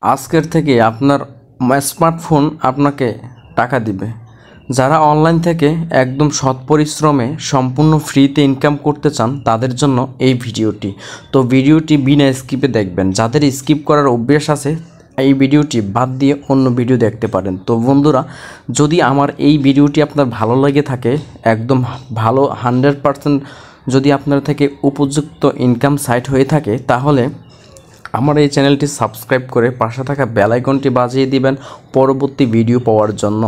আজকের থেকে আপনার স্মার্টফোন আপনাকে টাকা দিবে। যারা অনলাইন থেকে একদম সৎ পরিশ্রমে সম্পূর্ণ ফ্রিতে ইনকাম করতে চান তাদের জন্য এই ভিডিওটি। তো ভিডিওটি বিনা স্কিপে দেখবেন। যাদের স্কিপ করার অভ্যাস আছে এই ভিডিওটি বাদ দিয়ে অন্য ভিডিও দেখতে পারেন। তো বন্ধুরা, যদি আমার এই ভিডিওটি আপনার ভালো লেগে থাকে, একদম ভালো 100% যদি আপনার থেকে উপযুক্ত ইনকাম সাইট হয়ে থাকে, তাহলে আমার এই চ্যানেলটি সাবস্ক্রাইব করে পাশে থাকা বেল আইকনটি বাজিয়ে দিবেন পরবর্তী ভিডিও পাওয়ার জন্য।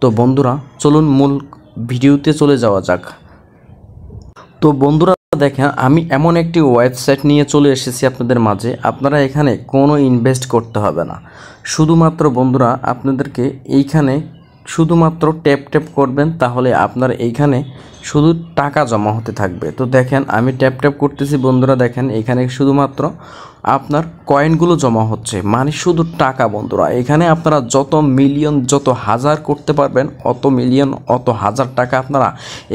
তো বন্ধুরা, চলুন মূল ভিডিওতে চলে যাওয়া যাক। তো বন্ধুরা দেখেন, আমি এমন একটি ওয়েবসাইট নিয়ে চলে এসেছি আপনাদের মাঝে। আপনারা এখানে কোনো ইনভেস্ট করতে হবে না। শুধুমাত্র বন্ধুরা আপনাদেরকে এইখানে শুধুমাত্র ট্যাপ করবেন, তাহলে আপনার এইখানে শুধু টাকা জমা হতে থাকবে। তো দেখেন আমি ট্যাপ করতেছি বন্ধুরা, দেখেন এখানে শুধুমাত্র আপনার কয়েনগুলো জমা হচ্ছে, মানে শুধু টাকা। বন্ধুরা এখানে আপনারা যত মিলিয়ন যত হাজার করতে পারবেন, অত মিলিয়ন অত হাজার টাকা আপনারা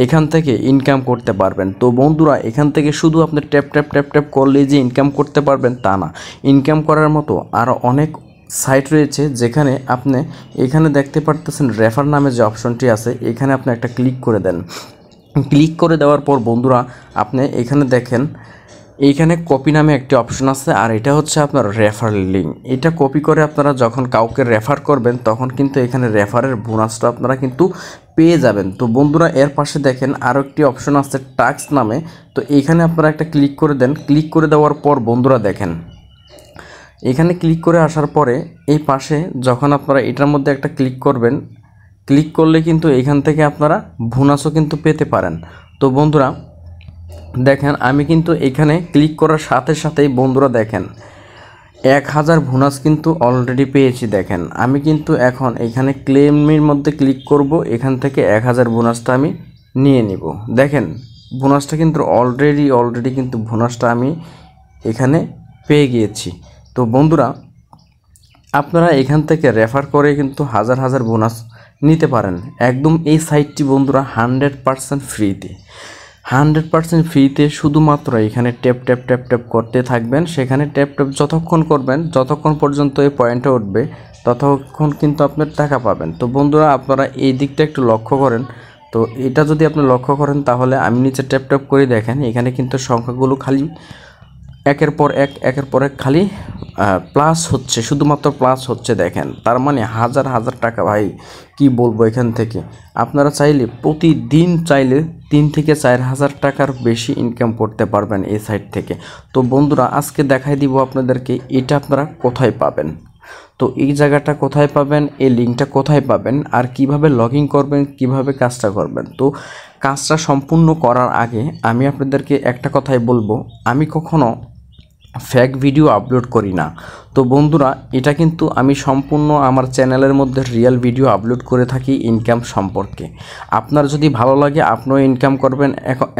এখান থেকে ইনকাম করতে পারবেন। তো বন্ধুরা এখান থেকে শুধু আপনি ট্যাপ করলেই যে ইনকাম করতে পারবেন তা না, ইনকাম করার মতো আরও অনেক সাইট রয়েছে, যেখানে আপনি এখানে দেখতে পারতেছেন রেফার নামে যে অপশনটি আছে, এখানে আপনি একটা ক্লিক করে দেন। ক্লিক করে দেওয়ার পর বন্ধুরা আপনি এখানে দেখেন এইখানে কপি নামে একটি অপশন আছে, আর এটা হচ্ছে আপনার রেফার লিঙ্ক। এটা কপি করে আপনারা যখন কাউকে রেফার করবেন তখন কিন্তু এখানে রেফারের বোনাসটা আপনারা কিন্তু পেয়ে যাবেন। তো বন্ধুরা এর পাশে দেখেন আরও একটি অপশন আছে টাস্ক নামে। তো এইখানে আপনারা একটা ক্লিক করে দেন। ক্লিক করে দেওয়ার পর বন্ধুরা দেখেন এখানে ক্লিক করে আসার পরে এই পাশে যখন আপনারা এটার মধ্যে একটা ক্লিক করবেন, ক্লিক করলে কিন্তু এখান থেকে আপনারা বোনাসও কিন্তু পেতে পারেন। তো বন্ধুরা দেখেন আমি কিন্তু এখানে ক্লিক করার সাথে সাথেই বন্ধুরা দেখেন 1000 বোনাস কিন্তু অলরেডি পেয়েছি। দেখেন আমি কিন্তু এখন এখানে ক্লেমের মধ্যে ক্লিক করব, এখান থেকে 1000 বোনাসটা আমি নিয়ে নিব। দেখেন বোনাসটা কিন্তু অলরেডি কিন্তু বোনাসটা আমি এখানে পেয়ে গিয়েছি। তো বন্ধুরা আপনারা এখান থেকে রেফার করে কিন্তু হাজার বোনাস নিতে পারেন। একদম এই সাইটটি বন্ধুরা 100% ফ্রিতে, 100% ফ্রিতে। শুধুমাত্র এখানে ট্যাপ করতে থাকবেন। সেখানে ট্যাপ যতক্ষণ করবেন, যতক্ষণ পর্যন্ত এই পয়েন্টে উঠবে ততক্ষণ কিন্তু আপনার টাকা পাবেন। তো বন্ধুরা আপনারা এই দিকটা একটু লক্ষ্য করেন। তো এটা যদি আপনি লক্ষ্য করেন তাহলে আমি নিচে ট্যাপ করে দেখেন এখানে কিন্তু সংখ্যাগুলো খালি একের পর এক খালি প্লাস হচ্ছে, শুধুমাত্র প্লাস হচ্ছে। দেখেন তার মানে হাজার টাকা। ভাই কি বলবো, এখান থেকে আপনারা চাইলে প্রতিদিন চাইলে 3 থেকে 4000 টাকার বেশি ইনকাম করতে পারবেন এই সাইট থেকে। তো বন্ধুরা আজকে দেখাই দিব আপনাদেরকে এটা আপনারা কোথায় পাবেন। তো এই জায়গাটা কোথায় পাবেন, এই লিঙ্কটা কোথায় পাবেন, আর কিভাবে লগ ইন করবেন, কিভাবে কাজটা করবেন। তো কাজটা সম্পূর্ণ করার আগে আমি আপনাদেরকে একটা কথাই বলবো, আমি কখনো ফেক ভিডিও আপলোড করি না। তো বন্ধুরা এটা কিন্তু আমি সম্পূর্ণ আমার চ্যানেলের মধ্যে রিয়েল ভিডিও আপলোড করে থাকি ইনকাম সম্পর্কে। আপনার যদি ভালো লাগে আপনিও ইনকাম করবেন,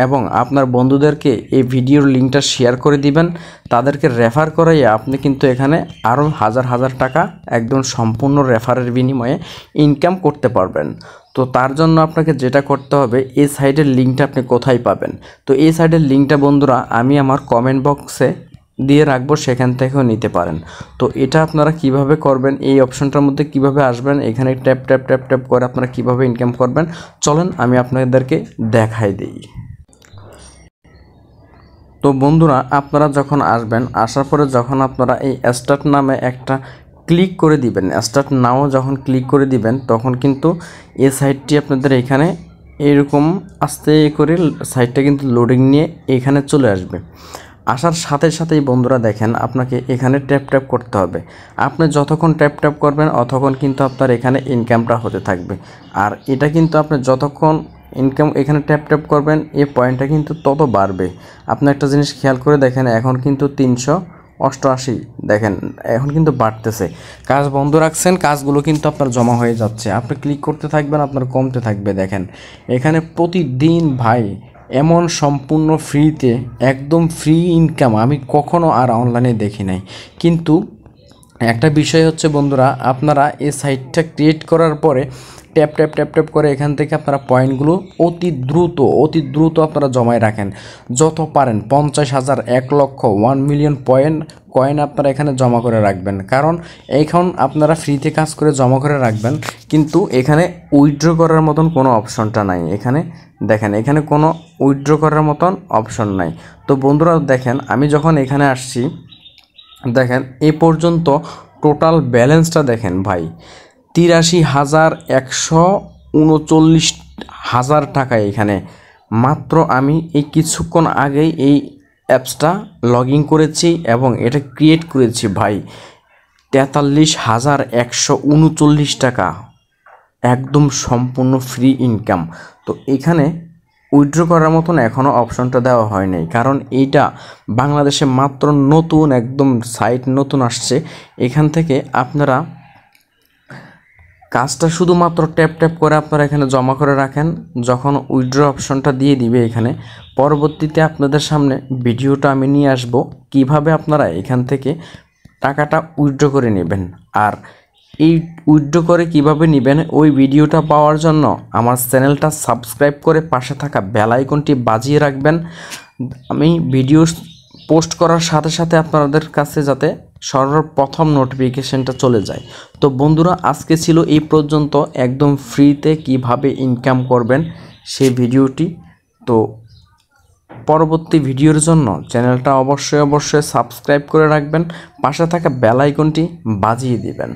এবং আপনার বন্ধুদেরকে এই ভিডিওর লিঙ্কটা শেয়ার করে দিবেন। তাদেরকে রেফার করাইয়ে আপনি কিন্তু এখানে আরও হাজার টাকা একদম সম্পূর্ণ রেফারের বিনিময়ে ইনকাম করতে পারবেন। তো তার জন্য আপনাকে যেটা করতে হবে, এই সাইটের লিঙ্কটা আপনি কোথায় পাবেন। তো এই সাইটের লিঙ্কটা বন্ধুরা আমি আমার কমেন্ট বক্সে দিয়ে রাখবো, সেখান থেকেও নিতে পারেন। তো এটা আপনারা কিভাবে করবেন, এই অপশনটার মধ্যে কিভাবে আসবেন, এখানে ট্যাপ করে আপনারা কিভাবে ইনকাম করবেন চলেন আমি আপনাদেরকে দেখাই দিই। তো বন্ধুরা আপনারা যখন আসবেন, আসার পরে যখন আপনারা এই স্টার্ট নামে একটা ক্লিক করে দিবেন, স্টার্ট নাও যখন ক্লিক করে দিবেন তখন কিন্তু এই সাইটটি আপনাদের এখানে এরকম আস্তে করে সাইটটা কিন্তু লোডিং নিয়ে এখানে চলে আসবে। আসার সাথে সাথেই বন্ধুরা দেখেন আপনাকে এখানে ট্যাপ করতে হবে। আপনি যতক্ষণ ট্যাপ করবেন ততক্ষণ কিন্তু আপনার এখানে ইনকামটা হতে থাকবে। আর এটা কিন্তু আপনি যতক্ষণ ইনকাম এখানে ট্যাপ করবেন এই পয়েন্টটা কিন্তু তত বাড়বে। আপনি একটা জিনিস খেয়াল করে দেখেন, এখন কিন্তু 388 দেখেন এখন কিন্তু বাড়তেছে। কাজ বন্ধ রাখছেন, কাজগুলো কিন্তু আপনার জমা হয়ে যাচ্ছে। আপনি ক্লিক করতে থাকবেন, আপনার কমতে থাকবে। দেখেন এখানে প্রতিদিন ভাই এমন সম্পূর্ণ ফ্রিতে একদম ফ্রি ইনকাম আমি কখনো আর অনলাইনে দেখি নাই। কিন্তু একটা বিষয় হচ্ছে বন্ধুরা, আপনারা এই সাইটটা ক্রিয়েট করার পরে ট্যাপ ট্যাপ ট্যাপ ট্যাপ করে এখান থেকে আপনারা পয়েন্টগুলো অতি দ্রুত আপনারা জমায় রাখেন, যত পারেন 50,000, 1,00,000, 1,000,000 কয়েন আপনারা এখানে জমা করে রাখবেন। কারণ এখন আপনারা ফ্রিতে কাজ করে জমা করে রাখবেন, কিন্তু এখানে উইথড্র করার মতন কোনো অপশনটা নাই। এখানে দেখেন, এখানে কোনো উইথড্র করার মতন অপশন নাই। তো বন্ধুরা দেখেন, আমি যখন এখানে আসছি, দেখেন এ পর্যন্ত টোটাল ব্যালেন্সটা দেখেন ভাই, 83,139 টাকা। এখানে মাত্র আমি এই কিছুক্ষণ আগেই এই অ্যাপসটা লগ ইন করেছি এবং এটা ক্রিয়েট করেছি ভাই। 43,139 টাকা, একদম সম্পূর্ণ ফ্রি ইনকাম। তো এখানে উইথড্র করার মতন এখনও অপশনটা দেওয়া হয় নাই, কারণ এইটা বাংলাদেশে মাত্র নতুন, একদম সাইট নতুন আসছে। এখান থেকে আপনারা কাজটা শুধুমাত্র ট্যাপ ট্যাপ করে আপনারা এখানে জমা করে রাখেন। যখন উইথড্র অপশনটা দিয়ে দিবে এখানে, পরবর্তীতে আপনাদের সামনে ভিডিওটা আমি নিয়ে আসব কিভাবে আপনারা এখান থেকে টাকাটা উইথড্র করে নেবেন। আর এই উইথড্র করে কিভাবে নেবেন ওই ভিডিওটা পাওয়ার জন্য আমার চ্যানেলটা সাবস্ক্রাইব করে পাশে থাকা বেল আইকনটি বাজিয়ে রাখবেন। আমি ভিডিও পোস্ট করার সাথে সাথে আপনাদের কাছে যাতে সর্বপ্রথম নোটিফিকেশনটা চলে যায়। তো বন্ধুরা, আজকে ছিল এই পর্যন্ত, একদম ফ্রিতে কিভাবে ইনকাম করবেন সেই ভিডিওটি। তো পরবর্তী ভিডিওর জন্য চ্যানেলটা অবশ্যই সাবস্ক্রাইব করে রাখবেন, পাশে থাকা বেল আইকনটি বাজিয়ে দিবেন।